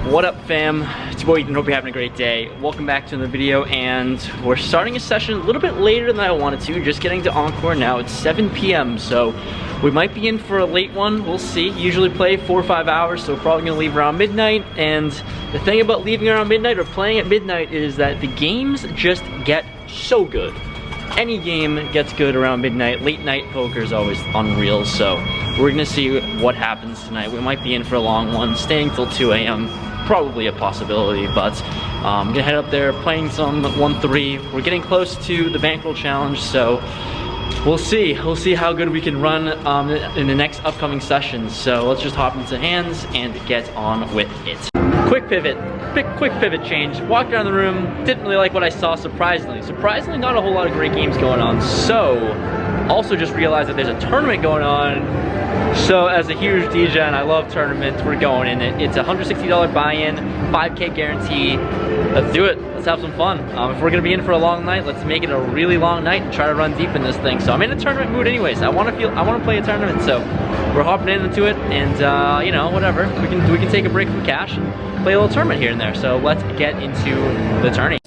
What up, fam? It's your boy Ethan. Hope you're having a great day. Welcome back to another video, and we're starting a session a little bit later than I wanted to. Just getting to Encore now. It's 7 p.m. so we might be in for a late one. We'll see. Usually play 4 or 5 hours, so we're probably gonna leave around midnight. And the thing about leaving around midnight or playing at midnight is that the games just get so good. Any game gets good around midnight. Late night poker is always unreal, so we're gonna see what happens tonight. We might be in for a long one. Staying till 2 a.m. probably a possibility, but I'm gonna head up there, playing some 1-3. We're getting close to the bankroll challenge, so we'll see. We'll see how good we can run in the next upcoming sessions. So let's just hop into hands and get on with it. Quick pivot change. Walked around the room, didn't really like what I saw, surprisingly. Surprisingly, not a whole lot of great games going on. So, also just realized that there's a tournament going on. So as a huge DJ, and I love tournaments, we're going in it. It's a $160 buy-in, 5K guarantee. Let's do it. Let's have some fun. If we're gonna be in for a long night, let's make it a really long night and try to run deep in this thing. So I'm in a tournament mood anyways. I want to play a tournament, so we're hopping into it, and you know, whatever. We can take a break from cash and play a little tournament here and there. So let's get into the tourney.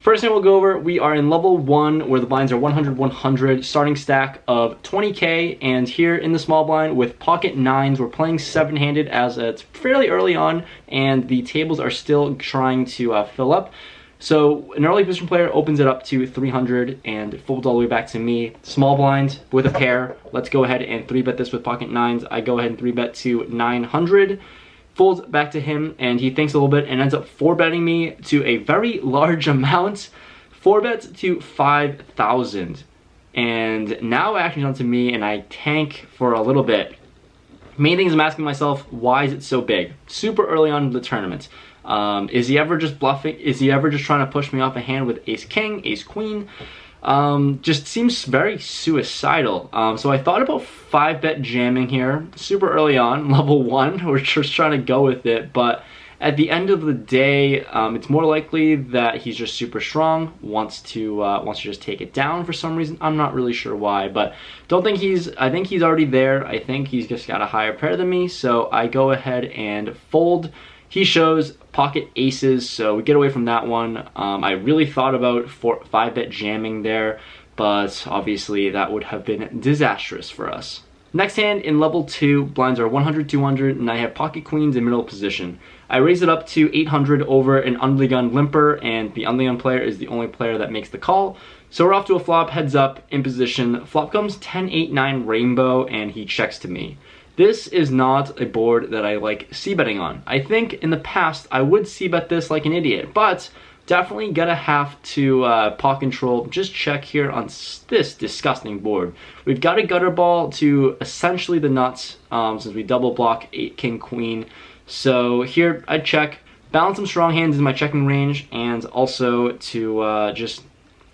First thing we'll go over, we are in level 1 where the blinds are 100-100, starting stack of 20K, and here in the small blind with pocket 9s, we're playing 7-handed as it's fairly early on and the tables are still trying to fill up. So an early position player opens it up to 300 and folds all the way back to me. Small blind with a pair, let's go ahead and 3-bet this with pocket 9s. I go ahead and 3-bet to 900. Folds back to him, and he thinks a little bit and ends up 4-betting me to a very large amount. 4-bets to 5,000. And now action's on to me, and I tank for a little bit. Main thing is I'm asking myself, why is it so big? Super early on in the tournament. Is he ever just bluffing? Is he ever just trying to push me off a hand with ace-king, ace-queen? Just seems very suicidal. So I thought about 5-bet jamming here, super early on, level 1. We're just trying to go with it, but at the end of the day, it's more likely that he's just super strong, wants to just take it down for some reason. I'm not really sure why, but I think he's already there. I think he's just got a higher pair than me, so I go ahead and fold. He shows pocket aces, so we get away from that one. I really thought about 5-bet jamming there, but obviously that would have been disastrous for us. Next hand in level 2, blinds are 100-200, and I have pocket queens in middle position. I raise it up to 800 over an undergun limper, and the undergun player is the only player that makes the call. So we're off to a flop, heads up, in position. Flop comes 10-8-9 rainbow, and he checks to me. This is not a board that I like c-betting on. I think in the past I would c-bet this like an idiot, but definitely gonna have to pot control, just check here on this disgusting board. We've got a gutter ball to essentially the nuts, since we double block 8 king queen. So here I check, balance some strong hands in my checking range, and also to just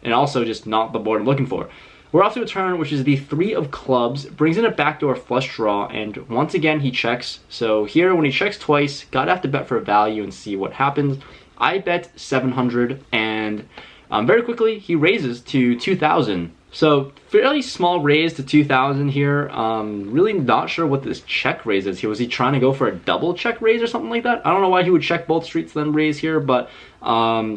not the board I'm looking for. We're off to a turn, which is the 3 of clubs, brings in a backdoor flush draw, and once again he checks. So here, when he checks twice, gotta have to bet for a value and see what happens. I bet 700, and very quickly he raises to 2,000. So fairly small raise to 2,000 here. Really not sure what this check raise is here. Was he trying to go for a double check raise or something like that? I don't know why he would check both streets then raise here, but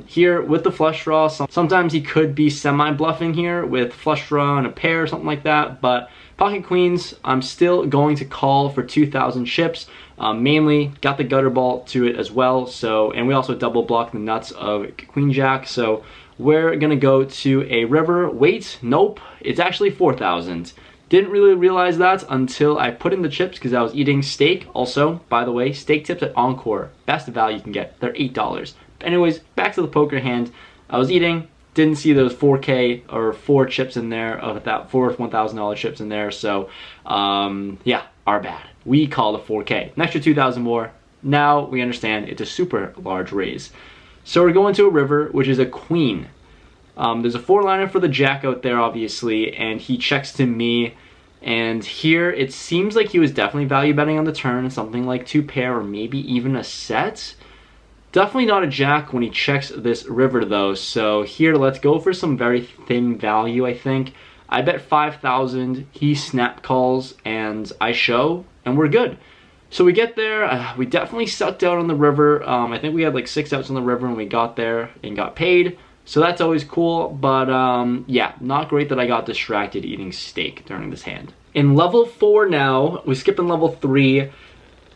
here with the flush draw, sometimes he could be semi-bluffing here with flush draw and a pair or something like that, but pocket queens, I'm still going to call for 2,000 chips. Mainly got the gutter ball to it as well, so, and we also double block the nuts of queen jack, so we're gonna go to a river. Wait, nope, it's actually 4,000. Didn't really realize that until I put in the chips because I was eating steak. Also, by the way, steak tips at Encore, best value you can get. They're $8. Anyways, back to the poker hand. I was eating, didn't see those 4K or 4 chips in there, of that 4 $1,000 chips in there, so yeah, our bad. We call the 4K. An extra 2,000 more. Now we understand it's a super large raise. So we're going to a river, which is a queen. There's a 4-liner for the jack out there, obviously, and he checks to me. And here, it seems like he was definitely value betting on the turn, something like 2 pair or maybe even a set. Definitely not a jack when he checks this river though, so here let's go for some very thin value, I think. I bet 5,000, he snap calls, and I show, and we're good. So we get there, we definitely sucked out on the river. I think we had like 6 outs on the river when we got there and got paid. So that's always cool, but yeah, not great that I got distracted eating steak during this hand. In level 4 now, we skip in level 3.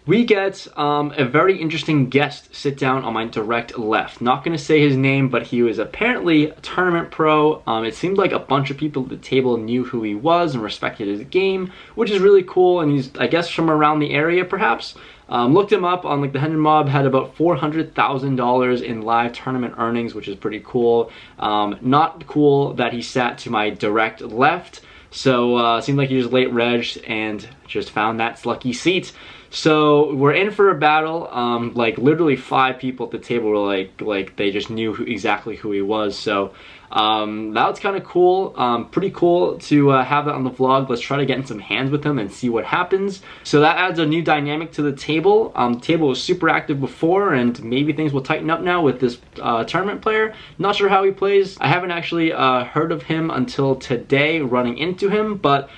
We get a very interesting guest sit down on my direct left. Not going to say his name, but he was apparently a tournament pro. It seemed like a bunch of people at the table knew who he was and respected his game, which is really cool, and he's, I guess, from around the area perhaps. Looked him up on like the Hendon Mob, had about $400,000 in live tournament earnings, which is pretty cool. Not cool that he sat to my direct left, so seemed like he was late reg and just found that lucky seat. So we're in for a battle. Like literally 5 people at the table were like they just knew exactly who he was. So that was kind of cool. Pretty cool to have that on the vlog. Let's try to get in some hands with him and see what happens. So that adds a new dynamic to the table. The table was super active before, and maybe things will tighten up now with this tournament player. Not sure how he plays. I haven't actually heard of him until today, running into him, but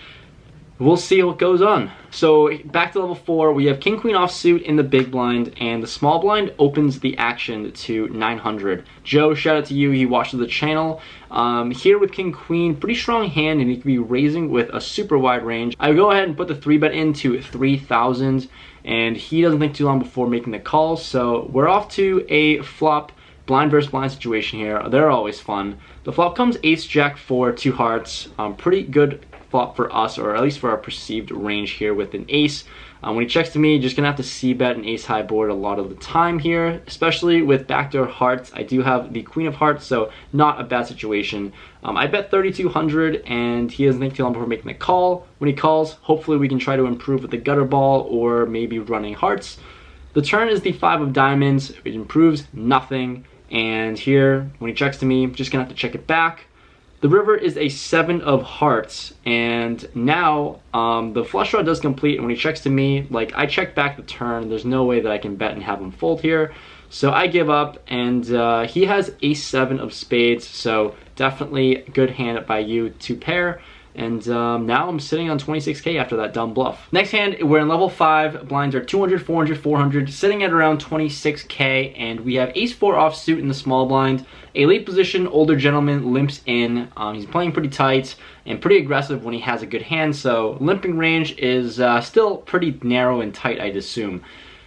we'll see what goes on. So back to level 4, we have King Queen offsuit in the big blind, and the small blind opens the action to 900. Joe, shout out to you, he watches the channel. Here with King Queen, pretty strong hand, and he could be raising with a super wide range. I go ahead and put the 3-bet into 3,000, and he doesn't think too long before making the call, so we're off to a flop blind versus blind situation here. They're always fun. The flop comes ace jack 4, 2 hearts. Pretty good flop for us, or at least for our perceived range here with an ace. When he checks to me, just gonna have to c-bet an ace high board a lot of the time here, especially with backdoor hearts. I do have the queen of hearts, so not a bad situation. I bet 3,200, and he doesn't think too long before making the call. When he calls, hopefully we can try to improve with the gutter ball or maybe running hearts. The turn is the 5 of diamonds. It improves nothing, and here when he checks to me, I'm just gonna have to check it back. The river is a 7 of hearts, and now the flush draw does complete, and when he checks to me, like, I check back the turn, there's no way that I can bet and have him fold here, so I give up, and he has ace 7 of spades, so definitely a good hand by you to pair. And now I'm sitting on 26K after that dumb bluff. Next hand, we're in level 5. Blinds are 200, 400, 400, sitting at around 26K. And we have ace 4 offsuit in the small blind. A late position, older gentleman limps in. He's playing pretty tight and pretty aggressive when he has a good hand. So limping range is still pretty narrow and tight, I'd assume.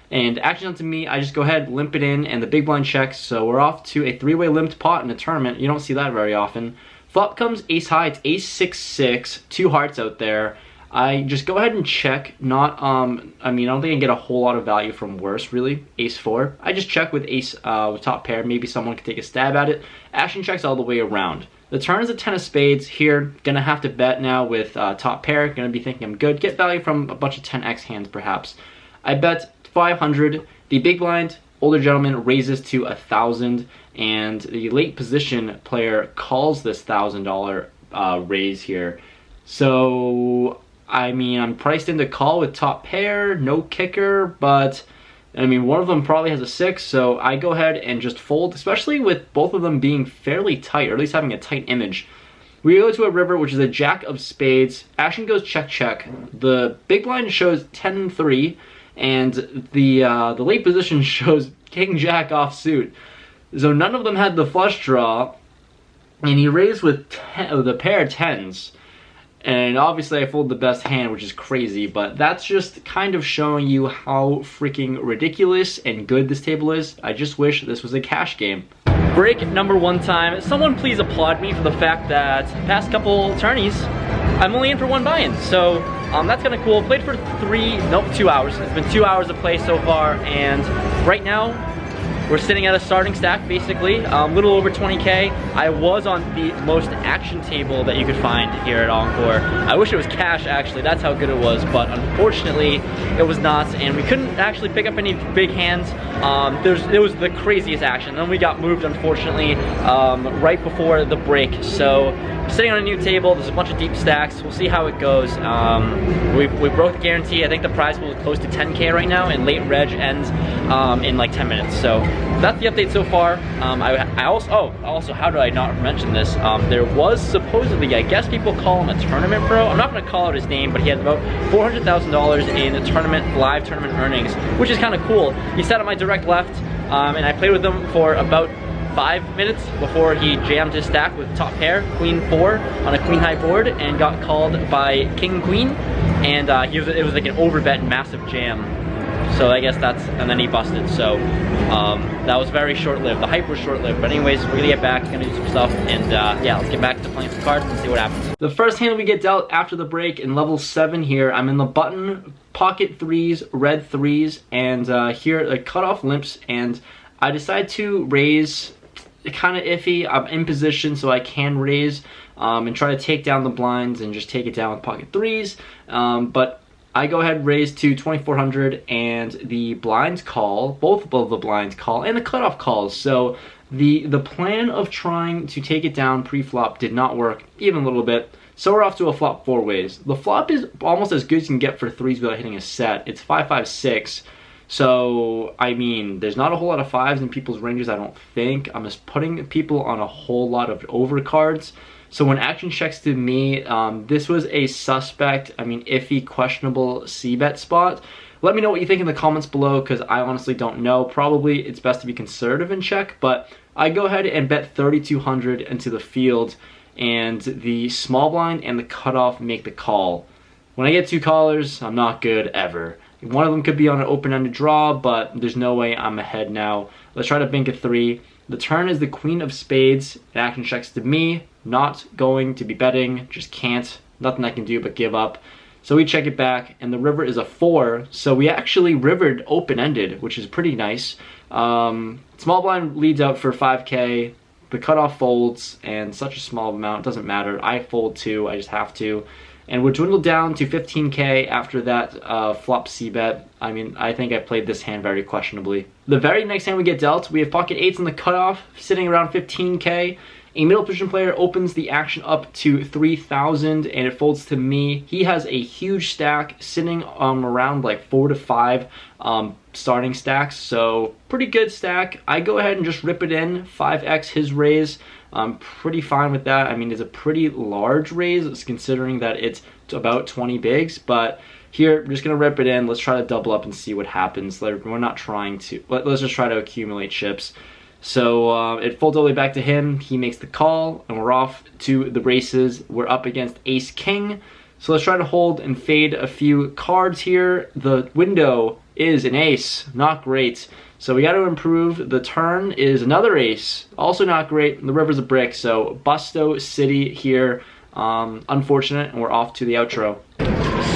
And action onto me, I just go ahead, limp it in, and the big blind checks. So we're off to a 3-way limped pot in a tournament. You don't see that very often. Flop comes ace high, it's ace 6-6, 2 hearts out there. I just go ahead and check, not, I mean, I don't think I can get a whole lot of value from worse, really. Ace 4. I just check with ace, with top pair, maybe someone could take a stab at it. Action checks all the way around. The turn is a 10 of spades here, gonna have to bet now with top pair, gonna be thinking I'm good. Get value from a bunch of 10x hands perhaps. I bet 500, the big blind, older gentleman raises to 1,000, and the late position player calls this $1,000 raise here. So, I mean, I'm priced into call with top pair, no kicker, but I mean, one of them probably has a 6, so I go ahead and just fold, especially with both of them being fairly tight, or at least having a tight image. We go to a river, which is a jack of spades. Action goes check, check. The big blind shows 10-3, and the late position shows king jack offsuit. So none of them had the flush draw, and he raised with the pair of 10s. And obviously I fold the best hand, which is crazy, but that's just kind of showing you how freaking ridiculous and good this table is. I just wish this was a cash game. Break number 1 time. Someone please applaud me for the fact that the past couple tourneys, I'm only in for 1 buy-in. So that's kind of cool. Played for 2 hours. It's been 2 hours of play so far, and right now, we're sitting at a starting stack, basically, a little over 20K. I was on the most action table that you could find here at Encore. I wish it was cash, actually. That's how good it was, but unfortunately, it was not, and we couldn't actually pick up any big hands. It was the craziest action. Then we got moved, unfortunately, right before the break. So, sitting on a new table, there's a bunch of deep stacks. We'll see how it goes. We broke the guarantee. I think the prize pool is close to 10K right now, and late reg ends in like 10 minutes. So that's the update so far. I also, how did I not mention this? There was supposedly, I guess people call him a tournament pro. I'm not going to call out his name, but he had about $400,000 in live tournament earnings, which is kind of cool. He sat on my direct left, and I played with him for about 5 minutes before he jammed his stack with top pair, queen 4 on a queen high board, and got called by king queen, and it was like an overbet massive jam. So I guess and then he busted. So that was very short-lived. The hype was short-lived. But anyways, we're gonna get back, gonna do some stuff, and yeah, let's get back to playing some cards and see what happens. The first hand we get dealt after the break in level 7 here, I'm in the button, pocket 3s, red 3s, and here the cutoff limps, and I decide to raise. Kind of iffy. I'm in position, so I can raise and try to take down the blinds and just take it down with pocket 3s, but I go ahead and raise to 2400, and the blinds call, both of the blinds call, and the cutoff calls. So the plan of trying to take it down pre-flop did not work even a little bit. So we're off to a flop 4 ways. The flop is almost as good as you can get for 3s without hitting a set. It's 5-5-6. So, I mean, there's not a whole lot of 5s in people's ranges, I don't think. I'm just putting people on a whole lot of overcards. So when action checks to me, this was a suspect, I mean, iffy, questionable c-bet spot. Let me know what you think in the comments below, because I honestly don't know. Probably it's best to be conservative and check, but I go ahead and bet 3,200 into the field, and the small blind and the cutoff make the call. When I get 2 callers, I'm not good ever. One of them could be on an open-ended draw, but there's no way I'm ahead now. Let's try to bank a 3. The turn is the queen of spades. It action checks to me. Not going to be betting. Just can't. Nothing I can do but give up. So we check it back, and the river is a 4. So we actually rivered open-ended, which is pretty nice. Small blind leads out for 5K. The cutoff folds, and such a small amount. Doesn't matter. I fold too. I just have to. And we're dwindled down to 15K after that flop c-bet. I mean, I think I played this hand very questionably. The very next hand we get dealt, we have pocket 8s in the cutoff, sitting around 15K. A middle position player opens the action up to 3,000, and it folds to me. He has a huge stack, sitting around like 4 to 5 starting stacks, so pretty good stack. I go ahead and just rip it in, 5x his raise. I'm pretty fine with that. I mean, it's a pretty large raise, considering that it's about 20 bigs, but here, I'm just gonna rip it in. Let's try to double up and see what happens. We're not trying to, let's just try to accumulate chips. So it folds all the way back to him. He makes the call, and we're off to the races. We're up against ace king. So let's try to hold and fade a few cards here. The window is an ace, not great. So we got to improve. The turn is another ace, also not great. The river's a brick, so Busto City here. Unfortunate, and we're off to the outro.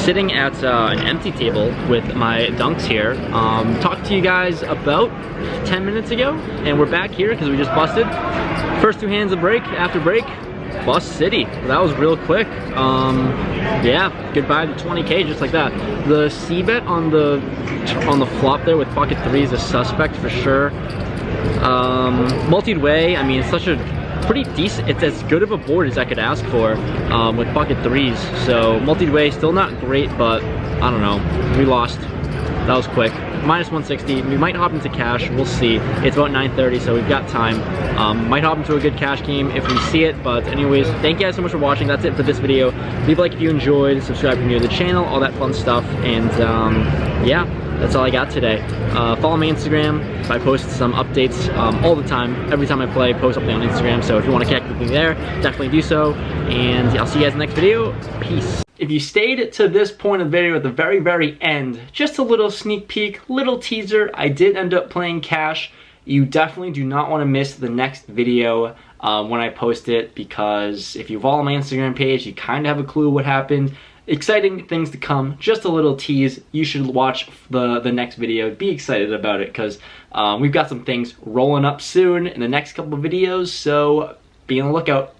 Sitting at an empty table with my dunks here. Talked to you guys about 10 minutes ago, and we're back here because we just busted. First 2 hands of break, after break, Bust City. That was real quick. Yeah, goodbye to 20K just like that. The c-bet on the flop there with pocket 3 is a suspect for sure. Multi-way, I mean, it's such a pretty decent, it's as good of a board as I could ask for with pocket 3s. So multi-way, still not great, but I don't know. We lost. That was quick. Minus 160. We might hop into cash. We'll see. It's about 9:30, so we've got time. Might hop into a good cash game if we see it. But anyways, thank you guys so much for watching. That's it for this video. Leave a like if you enjoyed. Subscribe if you're new to the channel. All that fun stuff. And yeah, that's all I got today. Follow my Instagram. I post some updates all the time. Every time I play, post something on Instagram. So if you want to connect with me there, definitely do so. And I'll see you guys in the next video. Peace. If you stayed to this point of the video at the very, very end, just a little sneak peek, little teaser, I did end up playing cash. You definitely do not want to miss the next video when I post it, because if you follow my Instagram page, you kind of have a clue what happened. Exciting things to come, just a little tease. You should watch the next video. Be excited about it, because we've got some things rolling up soon in the next couple of videos, so be on the lookout.